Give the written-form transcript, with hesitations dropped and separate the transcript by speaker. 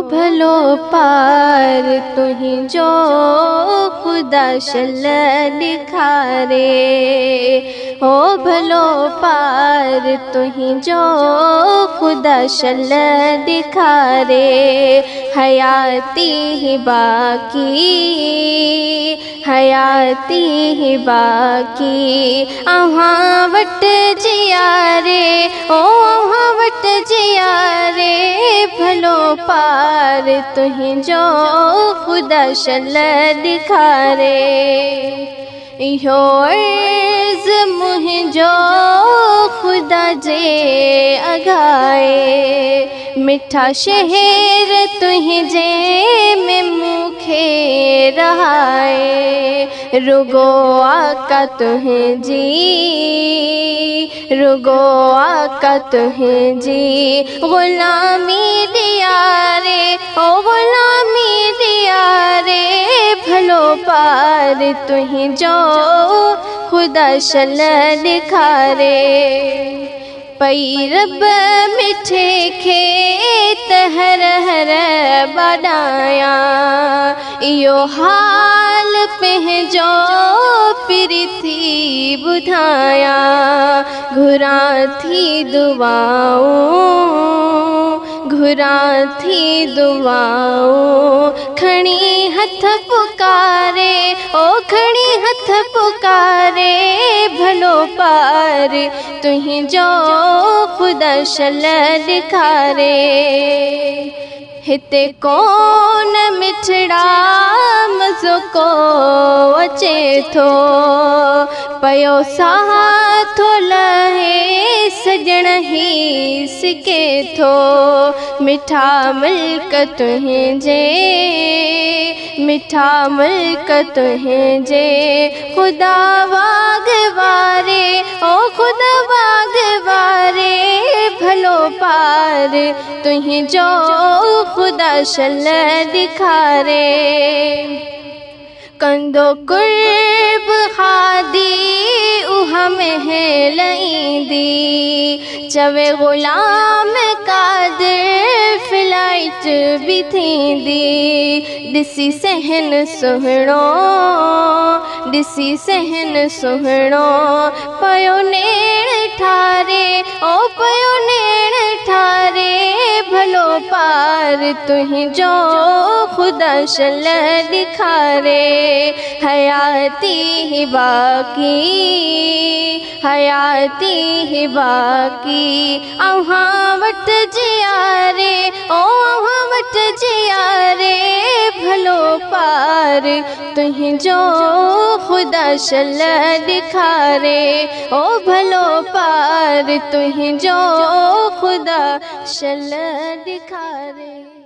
Speaker 1: भलो पार तुहीं जो खुदा शल दिखारे, हो भलो पार तुहीं जो खुदा शल दिखारे। हयाती ही बाकी, हयाती ही बाकी अहाँ वट जियारे, ओ अहाँ वट जियारे। भलो पार तुहीं जो खुदा शल दिखारे। इहो अर्ज़ मुंहिंजो खुदा जे अघाए, मिठा शहर तुंहिंजे में मूंखे रहाए। रुगो आका तुंहिंजी, रुगो आका तुंहिंजी ग़ुलामी दियारे, ओ ग़ुलामी दियारे। भलो पार तुहीं जो खुदा शल दिखारे। पई रब मिठे खेत हर हर बडाया, इहो हाल पंहिंजो पिरथी ॿुधाया। घुरां थी दुआऊं, घुरां थी दुआऊं खणी हथ पुकारे, ओ खणी हथ पुकारे। भलो पार तुहीं जो खुदा शल दिखारे। हिते कोन मिठड़ा मज़ो को अचे थो, पयो साह थो लहे सजण ही सिके थो। मिठा मुल्क तुंहिंजे, मिठा मुल्क तुंहिंजे खुदा वागवारे, ओ खुदा वागवारे। भलो पार तुहीं जो खुदा शल दिखारे। कंदो कुर्ब हादी उहा महल ईंदी, चवे ग़ुलाम कादिर फ्लाइट भी थींदी। ॾिसी सहन सुहिणो, ॾिसी सहन सुहिणो पयो नेण ठारे, ओ पयो नेण ठारे। भलो पार तुहीं जो खुदा शल दिखारे। हयाती ही बाकी, हयाती ही बाकी अहाँ वट जियारे, ओ अहाँ वट जियारे। भलो पार तुहीं जो खुदा शल दिखारे, ओ भलो पार तुहीं जो खुदा शल दिखारे।